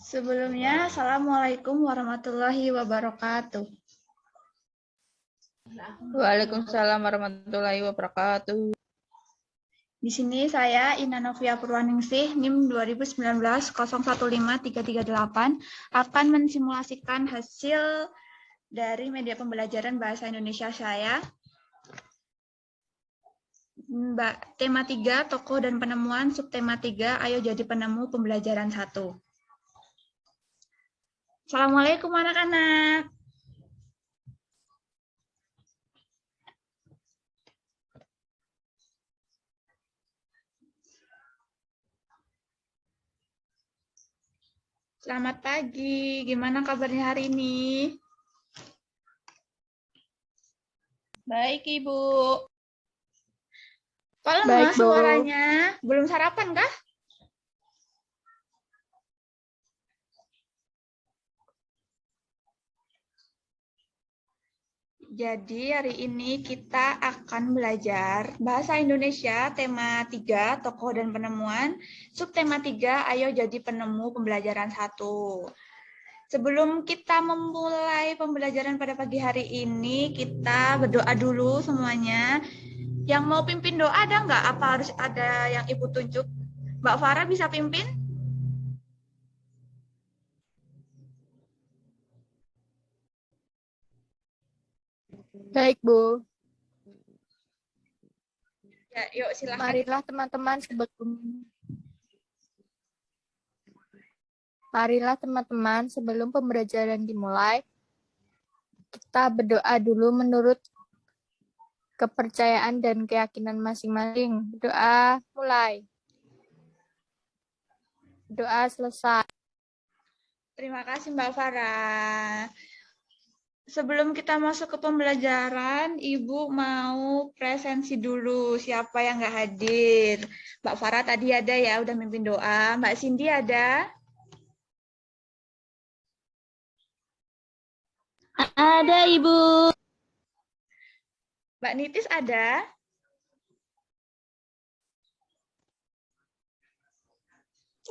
Sebelumnya, Assalamualaikum warahmatullahi wabarakatuh. Waalaikumsalam warahmatullahi wabarakatuh. Di sini saya, Ina Novia Purwaningsih, NIM 2019-015338, akan mensimulasikan hasil dari media pembelajaran Bahasa Indonesia saya. Tema 3, tokoh dan penemuan, subtema 3, ayo jadi penemu pembelajaran 1. Assalamualaikum anak-anak. Selamat pagi, gimana kabarnya hari ini? Baik, Ibu. Kok lemas suaranya? Belum sarapan kah? Jadi hari ini kita akan belajar Bahasa Indonesia tema 3, tokoh dan penemuan, subtema 3, ayo jadi penemu pembelajaran 1. Sebelum kita memulai pembelajaran pada pagi hari ini, kita berdoa dulu semuanya. Yang mau pimpin doa ada nggak? Apa harus ada yang Ibu tunjuk? Mbak Farah bisa pimpin? Baik, Bu. Ya, yuk silakan. Marilah teman-teman sebelum pembelajaran dimulai, kita berdoa dulu menurut kepercayaan dan keyakinan masing-masing. Doa mulai. Doa selesai. Terima kasih Mbak Farah. Sebelum kita masuk ke pembelajaran, Ibu mau presensi dulu siapa yang nggak hadir. Mbak Farah tadi ada ya, udah mimpin doa. Mbak Cindy ada? Ada, Ibu. Mbak Nitis ada?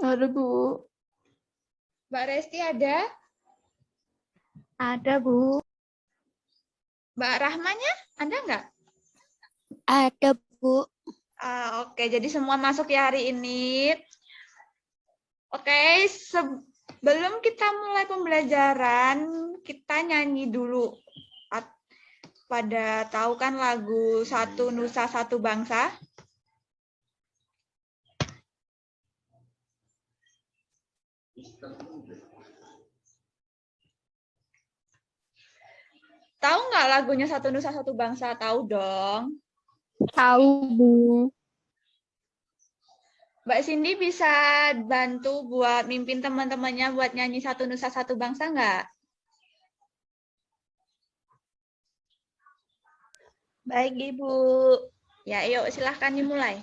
Ada, Bu. Mbak Resti ada? Ada, Bu. Mbak Rahmanya ada nggak? Ada, Bu. Oke, jadi semua masuk ya hari ini. Oke, sebelum kita mulai pembelajaran, kita nyanyi dulu. Pada tahu kan lagu Satu Nusa Satu Bangsa? Tahu nggak lagunya Satu Nusa Satu Bangsa? Tahu dong. Tahu, Bu. Mbak Cindy bisa bantu buat mimpin teman-temannya buat nyanyi Satu Nusa Satu Bangsa nggak? Baik, Ibu. Ya, yuk silahkan dimulai.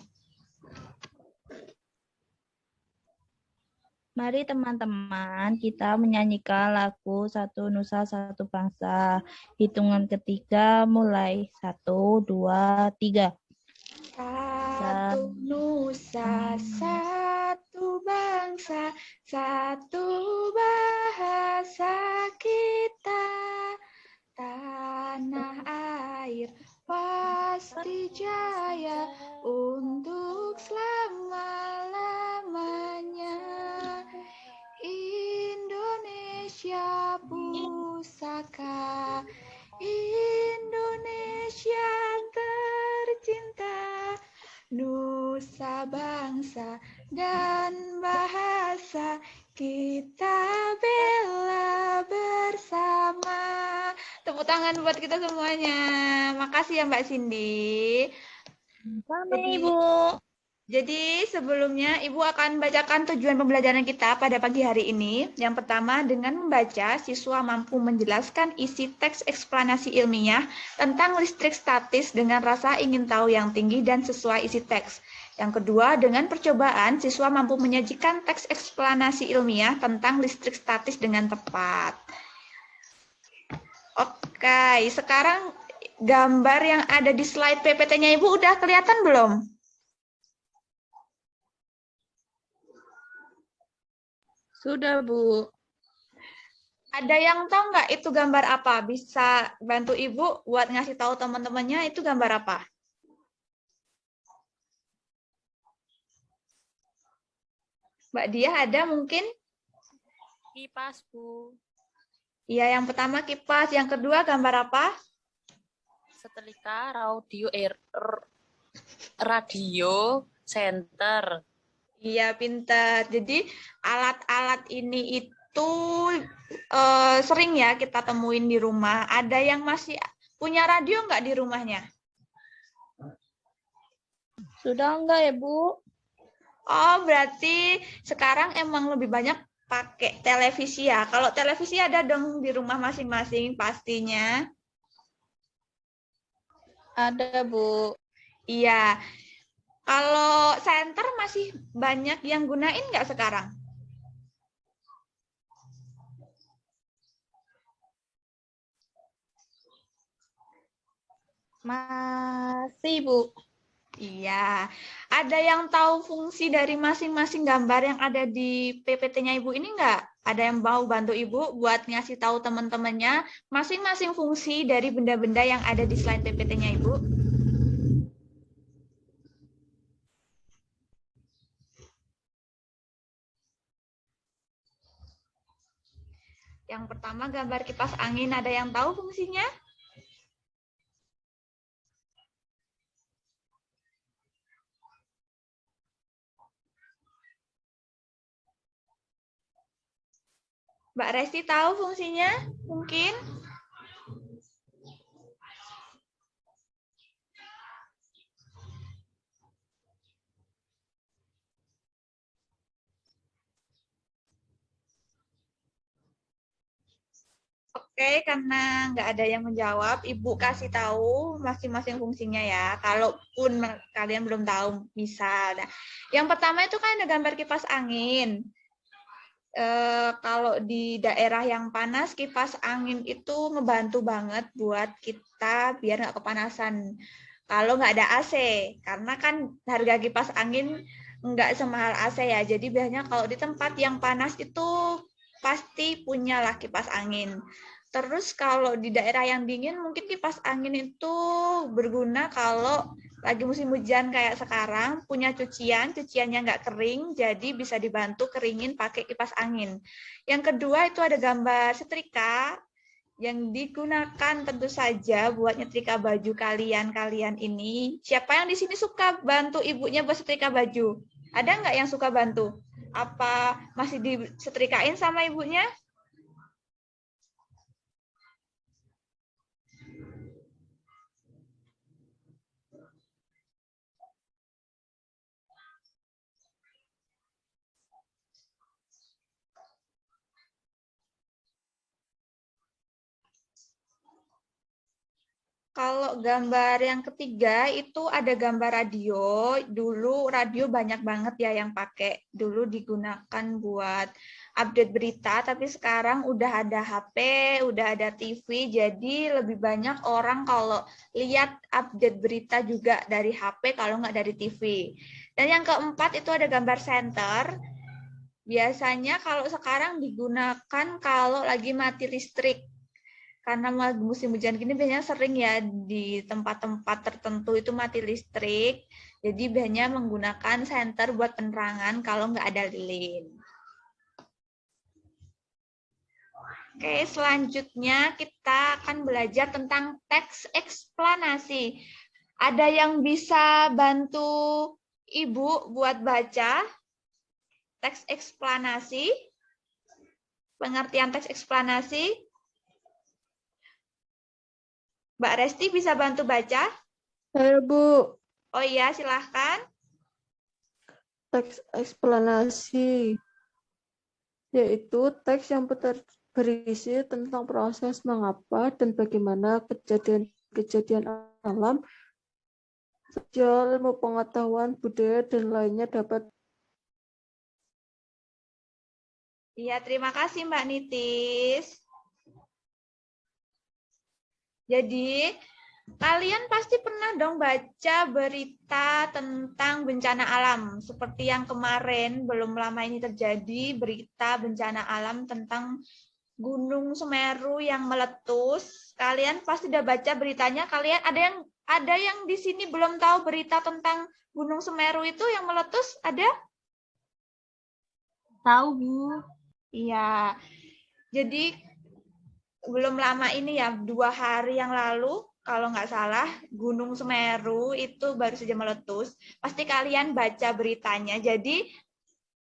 Mari teman-teman kita menyanyikan lagu Satu Nusa Satu Bangsa. Hitungan ketiga mulai. 1, 2, 3. Satu nusa, satu bangsa, satu bahasa kita. Tanah air pasti jaya untuk selama-lamanya. Indonesia pusaka, Indonesia tercinta, nusa bangsa dan bahasa kita bela bersama. Tepuk tangan buat kita semuanya. Makasih ya Mbak Cindy. Sama, Ibu. Jadi sebelumnya Ibu akan bacakan tujuan pembelajaran kita pada pagi hari ini. Yang pertama, dengan membaca, siswa mampu menjelaskan isi teks eksplanasi ilmiah tentang listrik statis dengan rasa ingin tahu yang tinggi dan sesuai isi teks. Yang kedua, dengan percobaan, siswa mampu menyajikan teks eksplanasi ilmiah tentang listrik statis dengan tepat. Oke, sekarang gambar yang ada di slide PPT-nya Ibu udah kelihatan belum? Sudah, Bu. Ada yang tahu nggak itu gambar apa? Bisa bantu Ibu buat ngasih tahu teman-temannya itu gambar apa? Mbak Dia ada mungkin? Kipas, Bu. Iya, yang pertama kipas, yang kedua gambar apa? Setrika, radio center. Iya, pintar. Jadi alat-alat ini itu sering ya kita temuin di rumah. Ada yang masih punya radio nggak di rumahnya? Sudah enggak ya, Bu? Oh, berarti sekarang emang lebih banyak pakai televisi ya. Kalau televisi ada dong di rumah masing-masing pastinya. Ada, Bu. Iya. Kalau center masih banyak yang gunain nggak sekarang? Masih, Bu. Iya. Ada yang tahu fungsi dari masing-masing gambar yang ada di PPT-nya Ibu ini nggak? Ada yang mau bantu Ibu buat ngasih tahu teman-temannya masing-masing fungsi dari benda-benda yang ada di slide PPT-nya Ibu? Yang pertama gambar kipas angin, ada yang tahu fungsinya? Mbak Resti tahu fungsinya? Mungkin? Oke, karena nggak ada yang menjawab, Ibu kasih tahu masing-masing fungsinya ya. Kalaupun kalian belum tahu, misal. Nah, yang pertama itu kan ada gambar kipas angin. Kalau di daerah yang panas, kipas angin itu ngebantu banget buat kita biar nggak kepanasan. Kalau nggak ada AC, karena kan harga kipas angin nggak semahal AC ya. Jadi biasanya kalau di tempat yang panas itu pasti punyalah kipas angin. Terus kalau di daerah yang dingin mungkin kipas angin itu berguna kalau lagi musim hujan kayak sekarang, punya cuciannya nggak kering, jadi bisa dibantu keringin pakai kipas angin. Yang kedua itu ada gambar setrika yang digunakan tentu saja buat nyetrika baju kalian ini. Siapa yang di sini suka bantu ibunya buat setrika baju? Ada nggak yang suka bantu? Apa masih disetrikain sama ibunya? Kalau gambar yang ketiga itu ada gambar radio. Dulu radio banyak banget ya yang pakai. Dulu digunakan buat update berita, tapi sekarang udah ada HP, udah ada TV, jadi lebih banyak orang kalau lihat update berita juga dari HP kalau nggak dari TV. Dan yang keempat itu ada gambar center. Biasanya kalau sekarang digunakan kalau lagi mati listrik. Karena musim hujan gini biasanya sering ya di tempat-tempat tertentu itu mati listrik. Jadi biasanya menggunakan senter buat penerangan kalau nggak ada lilin. Oke, selanjutnya kita akan belajar tentang teks eksplanasi. Ada yang bisa bantu Ibu buat baca teks eksplanasi? Pengertian teks eksplanasi? Mbak Resti bisa bantu baca? Halo Bu, Oh iya, silahkan. teks eksplanasi yaitu teks yang berisi tentang proses mengapa dan bagaimana kejadian-kejadian alam, sosial, ilmu pengetahuan, budaya, dan lainnya dapat. Iya, terima kasih Mbak Nitis. Jadi, kalian pasti pernah dong baca berita tentang bencana alam. Seperti yang kemarin, belum lama ini terjadi berita bencana alam tentang Gunung Semeru yang meletus. Kalian pasti udah baca beritanya. Kalian ada yang di sini belum tahu berita tentang Gunung Semeru itu yang meletus? Ada? Tahu, Bu. Iya. Jadi belum lama ini ya, 2 hari yang lalu, kalau nggak salah, Gunung Semeru itu baru saja meletus. Pasti kalian baca beritanya. Jadi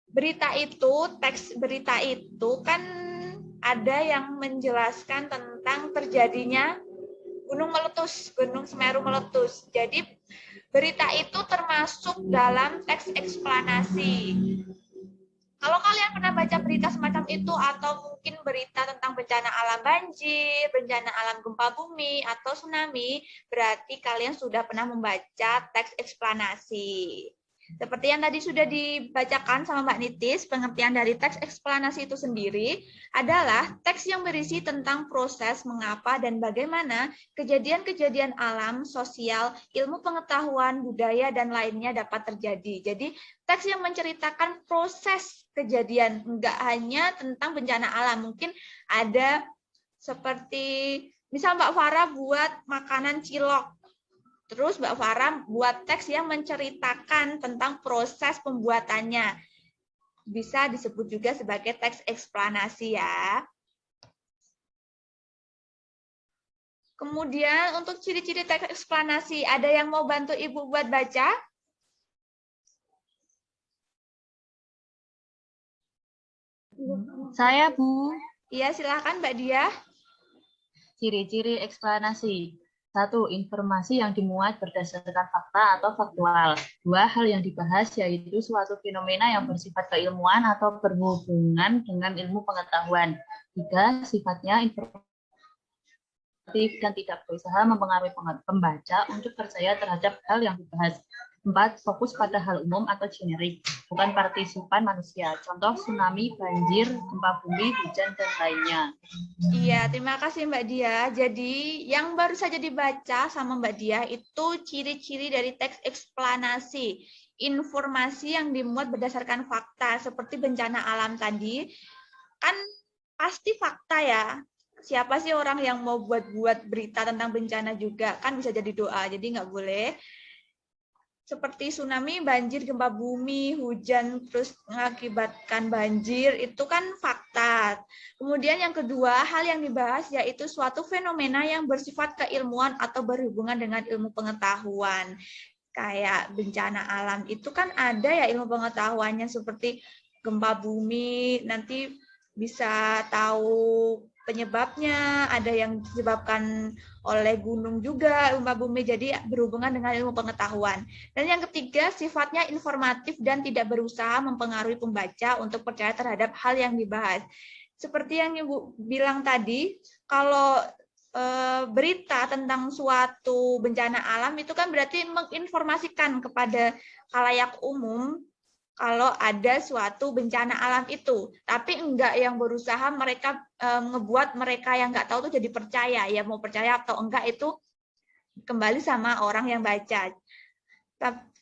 berita itu, teks berita itu kan ada yang menjelaskan tentang terjadinya gunung meletus, Gunung Semeru meletus. Jadi berita itu termasuk dalam teks eksplanasi. Kalau kalian pernah baca berita semacam itu atau mungkin berita tentang bencana alam banjir, bencana alam gempa bumi, atau tsunami, berarti kalian sudah pernah membaca teks eksplanasi. Seperti yang tadi sudah dibacakan sama Mbak Nitis, pengertian dari teks eksplanasi itu sendiri adalah teks yang berisi tentang proses mengapa dan bagaimana kejadian-kejadian alam, sosial, ilmu pengetahuan, budaya, dan lainnya dapat terjadi. Jadi, teks yang menceritakan proses kejadian, enggak hanya tentang bencana alam. Mungkin ada seperti, misal Mbak Farah buat makanan cilok, terus Mbak Farah buat teks yang menceritakan tentang proses pembuatannya. Bisa disebut juga sebagai teks eksplanasi ya. Kemudian untuk ciri-ciri teks eksplanasi, ada yang mau bantu Ibu buat baca? Saya, Bu. Iya, silakan Mbak Dia. Ciri-ciri eksplanasi. 1. Informasi yang dimuat berdasarkan fakta atau faktual. 2. Hal yang dibahas yaitu suatu fenomena yang bersifat keilmuan atau berhubungan dengan ilmu pengetahuan. 3. Sifatnya informatif dan tidak berusaha mempengaruhi pembaca untuk percaya terhadap hal yang dibahas. 4. Fokus pada hal umum atau generik, bukan partisipan manusia. Contoh tsunami, banjir, gempa bumi, hujan, dan lainnya. Iya, terima kasih Mbak Dia. Jadi, yang baru saja dibaca sama Mbak Dia itu ciri-ciri dari teks eksplanasi. Informasi yang dimuat berdasarkan fakta, seperti bencana alam tadi. Kan pasti fakta ya. Siapa sih orang yang mau buat-buat berita tentang bencana juga? Kan bisa jadi doa, jadi nggak boleh. Seperti tsunami, banjir, gempa bumi, hujan, terus mengakibatkan banjir, itu kan fakta. Kemudian yang kedua, hal yang dibahas yaitu suatu fenomena yang bersifat keilmuan atau berhubungan dengan ilmu pengetahuan. Kayak bencana alam itu kan ada ya ilmu pengetahuannya, seperti gempa bumi, nanti bisa tahu penyebabnya, ada yang disebabkan oleh gunung juga, gempa bumi, jadi berhubungan dengan ilmu pengetahuan. Dan yang ketiga, sifatnya informatif dan tidak berusaha mempengaruhi pembaca untuk percaya terhadap hal yang dibahas. Seperti yang Ibu bilang tadi, kalau berita tentang suatu bencana alam itu kan berarti menginformasikan kepada khalayak umum kalau ada suatu bencana alam itu, tapi enggak yang berusaha mereka ngebuat mereka yang enggak tahu tuh jadi percaya. Ya mau percaya atau enggak itu kembali sama orang yang baca.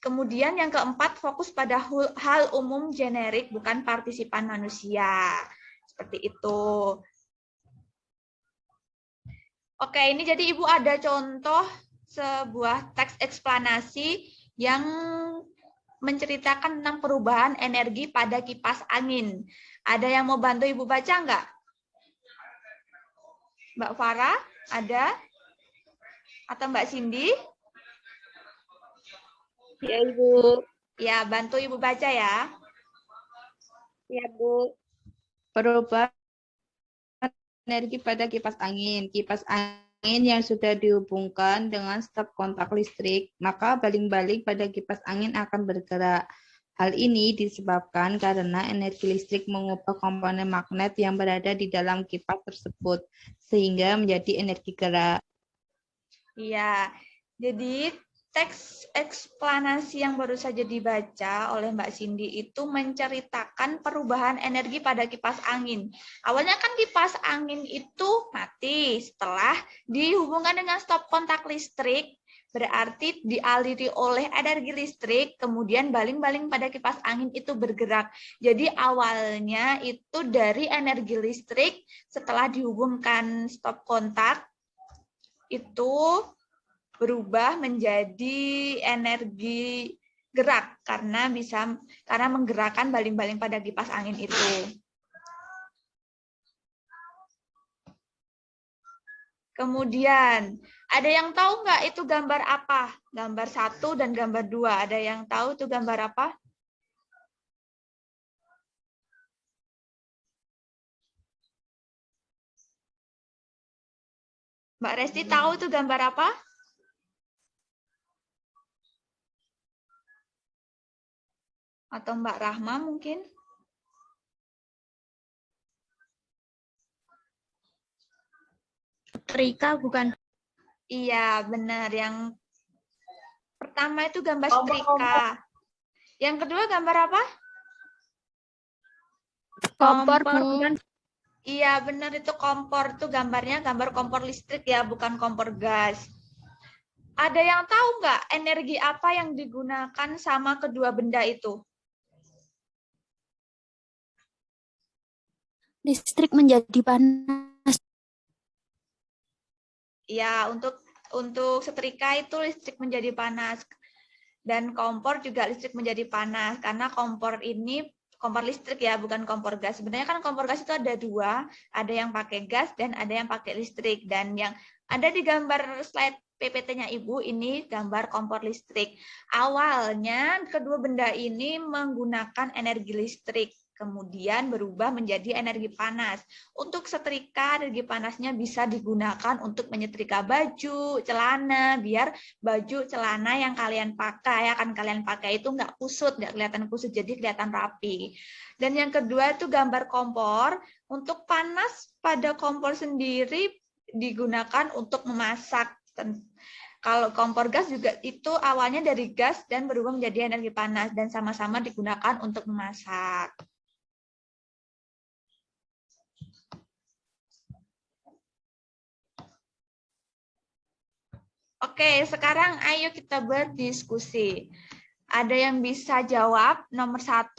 Kemudian yang keempat, fokus pada hal umum generik, bukan partisipan manusia. Seperti itu. Oke, ini jadi Ibu ada contoh sebuah teks eksplanasi yang menceritakan tentang perubahan energi pada kipas angin. Ada yang mau bantu Ibu baca enggak? Mbak Farah, ada? Atau Mbak Cindy? Ya, Ibu. Ya, bantu Ibu baca ya. Ya, Bu. Perubahan energi pada kipas angin. Kipas angin yang sudah dihubungkan dengan stop kontak listrik, maka baling-baling pada kipas angin akan bergerak. Hal ini disebabkan karena energi listrik mengubah komponen magnet yang berada di dalam kipas tersebut, sehingga menjadi energi gerak. Iya, jadi teks eksplanasi yang baru saja dibaca oleh Mbak Cindy itu menceritakan perubahan energi pada kipas angin. Awalnya kan kipas angin itu mati, setelah dihubungkan dengan stop kontak listrik, berarti dialiri oleh energi listrik, kemudian baling-baling pada kipas angin itu bergerak. Jadi awalnya itu dari energi listrik, setelah dihubungkan stop kontak, itu berubah menjadi energi gerak karena menggerakkan baling-baling pada kipas angin itu. Kemudian, ada yang tahu nggak itu gambar apa? Gambar 1 dan gambar 2. Ada yang tahu itu gambar apa? Mbak Resti tahu itu gambar apa? Atau Mbak Rahma mungkin? Setrika bukan? Iya, benar. Yang pertama itu gambar setrika. Yang kedua gambar apa? Kompor bukan? Iya, benar itu kompor. Itu gambarnya gambar kompor listrik ya, bukan kompor gas. Ada yang tahu nggak energi apa yang digunakan sama kedua benda itu? Listrik menjadi panas. Ya, untuk setrika itu listrik menjadi panas. Dan kompor juga listrik menjadi panas. Karena kompor ini kompor listrik ya, bukan kompor gas. Sebenarnya kan kompor gas itu ada 2. Ada yang pakai gas dan ada yang pakai listrik. Dan yang ada di gambar slide PPT-nya Ibu, ini gambar kompor listrik. Awalnya kedua benda ini menggunakan energi listrik, kemudian berubah menjadi energi panas. Untuk setrika, energi panasnya bisa digunakan untuk menyetrika baju, celana, biar baju, celana yang kalian pakai, akan kalian pakai itu nggak kusut, nggak kelihatan kusut, jadi kelihatan rapi. Dan yang kedua itu gambar kompor. Untuk panas pada kompor sendiri digunakan untuk memasak. Kalau kompor gas juga itu awalnya dari gas dan berubah menjadi energi panas dan sama-sama digunakan untuk memasak. Oke, sekarang ayo kita berdiskusi. Ada yang bisa jawab? Nomor 1,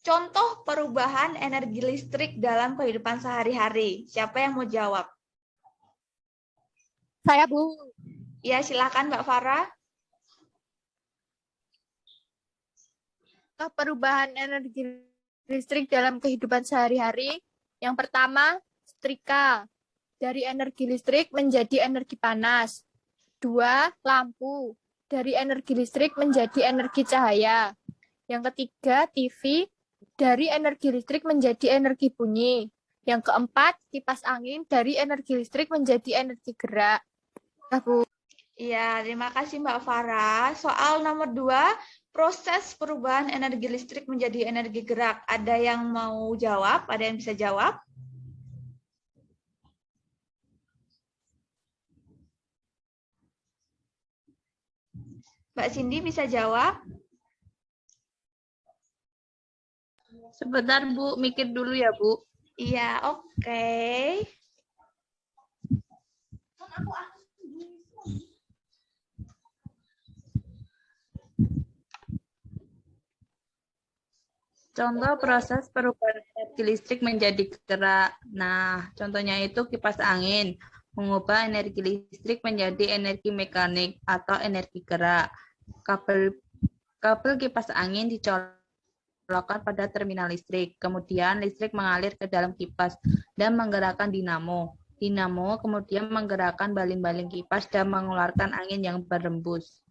contoh perubahan energi listrik dalam kehidupan sehari-hari. Siapa yang mau jawab? Saya, Bu. Ya, silakan Mbak Farah. Perubahan energi listrik dalam kehidupan sehari-hari. Yang pertama, setrika. Dari energi listrik menjadi energi panas. 2, lampu. Dari energi listrik menjadi energi cahaya. Yang ketiga, TV. Dari energi listrik menjadi energi bunyi. Yang keempat, kipas angin. Dari energi listrik menjadi energi gerak. Nah, Bu. Iya, terima kasih Mbak Farah. Soal nomor 2, proses perubahan energi listrik menjadi energi gerak. Ada yang mau jawab? Ada yang bisa jawab? Mbak Cindy bisa jawab? Sebentar, Bu. Mikir dulu ya, Bu. Iya, oke. Contoh proses perubahan energi listrik menjadi gerak. Nah, contohnya itu kipas angin. Mengubah energi listrik menjadi energi mekanik atau energi gerak. Kabel kipas angin dicolokkan pada terminal listrik. Kemudian listrik mengalir ke dalam kipas dan menggerakkan dinamo. Dinamo kemudian menggerakkan baling-baling kipas dan mengeluarkan angin yang berembus.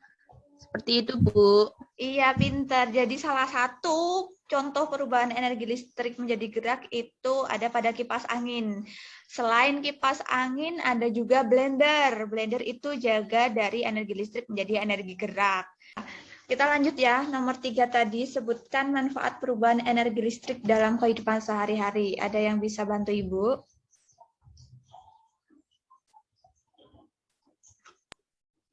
Seperti itu, Bu. Iya, pintar. Jadi salah satu contoh perubahan energi listrik menjadi gerak itu ada pada kipas angin. Selain kipas angin, ada juga blender. Blender itu jaga dari energi listrik menjadi energi gerak. Kita lanjut ya, nomor 3 tadi, sebutkan manfaat perubahan energi listrik dalam kehidupan sehari-hari. Ada yang bisa bantu Ibu?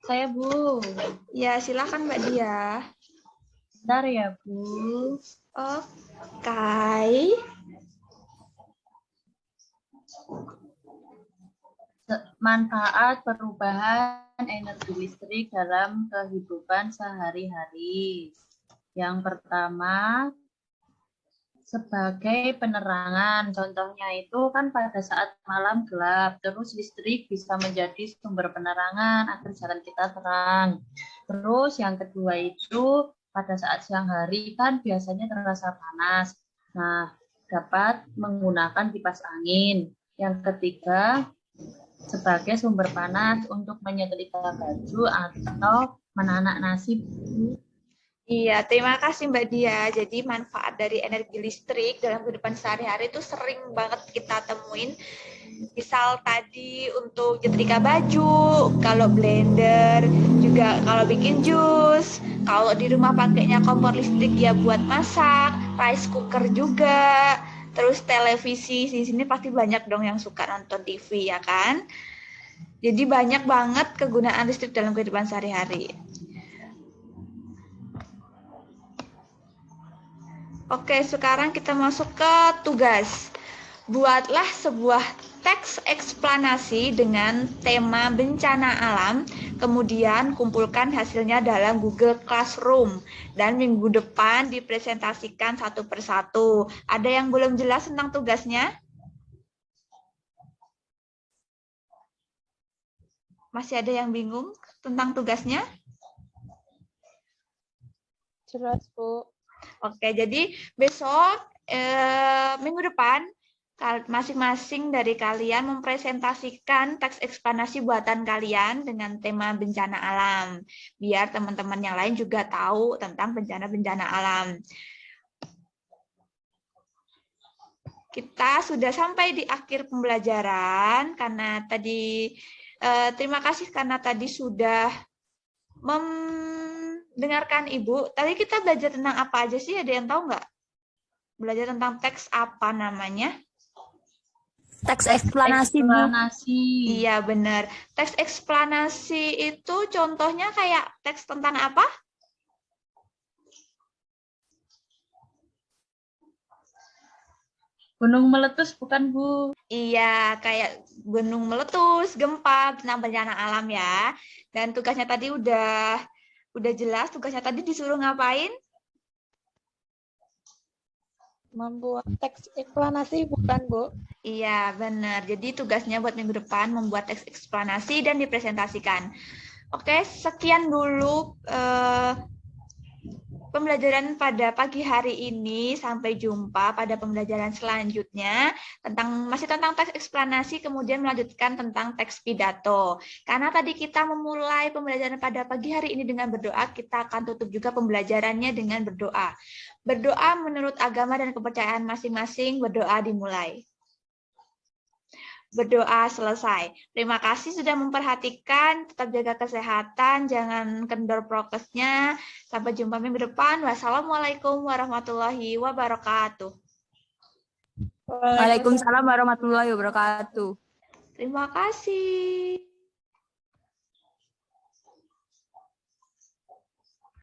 Saya, Bu. Ya, silakan Mbak Dia. Bentar ya, Bu. Oke. Manfaat perubahan energi listrik dalam kehidupan sehari-hari. Yang pertama, sebagai penerangan. Contohnya itu kan pada saat malam gelap, terus listrik bisa menjadi sumber penerangan agar jalan kita terang. Terus yang kedua itu pada saat siang hari kan biasanya terasa panas. Nah, dapat menggunakan kipas angin. Yang ketiga, sebagai sumber panas untuk menyetrika baju atau menanak nasi. Iya, terima kasih Mbak Dia. Jadi manfaat dari energi listrik dalam kehidupan sehari-hari itu sering banget kita temuin. Misal tadi untuk nyetrika baju, kalau blender, juga kalau bikin jus, kalau di rumah pakainya kompor listrik ya buat masak, rice cooker juga, terus televisi. Di sini pasti banyak dong yang suka nonton TV ya kan? Jadi banyak banget kegunaan listrik dalam kehidupan sehari-hari. Oke, sekarang kita masuk ke tugas. Buatlah sebuah teks eksplanasi dengan tema bencana alam, kemudian kumpulkan hasilnya dalam Google Classroom, dan minggu depan dipresentasikan satu persatu. Ada yang belum jelas tentang tugasnya? Masih ada yang bingung tentang tugasnya? Jelas, Bu. Oke, jadi besok minggu depan masing-masing dari kalian mempresentasikan teks eksplanasi buatan kalian dengan tema bencana alam, biar teman-teman yang lain juga tahu tentang bencana-bencana alam. Kita sudah sampai di akhir pembelajaran karena tadi terima kasih karena tadi sudah mendengarkan Ibu. Tadi kita belajar tentang apa aja sih? Ada yang tahu nggak? Belajar tentang teks apa namanya? Teks eksplanasi, Bu. Iya, benar. Teks eksplanasi itu contohnya kayak teks tentang apa? Gunung meletus bukan, Bu? Iya, kayak gunung meletus, gempa, tentang bencana alam ya. Dan tugasnya tadi udah jelas, tugasnya tadi disuruh ngapain? Membuat teks eksplanasi, bukan, Bu? Iya, benar. Jadi tugasnya buat minggu depan membuat teks eksplanasi dan dipresentasikan. Oke, sekian dulu pembelajaran pada pagi hari ini. Sampai jumpa pada pembelajaran selanjutnya masih tentang teks eksplanasi, kemudian melanjutkan tentang teks pidato. Karena tadi kita memulai pembelajaran pada pagi hari ini dengan berdoa, kita akan tutup juga pembelajarannya dengan berdoa. Berdoa menurut agama dan kepercayaan masing-masing, berdoa dimulai. Berdoa selesai. Terima kasih sudah memperhatikan, tetap jaga kesehatan, jangan kendor prokesnya. Sampai jumpa minggu depan. Wassalamualaikum warahmatullahi wabarakatuh. Waalaikumsalam warahmatullahi wabarakatuh. Terima kasih.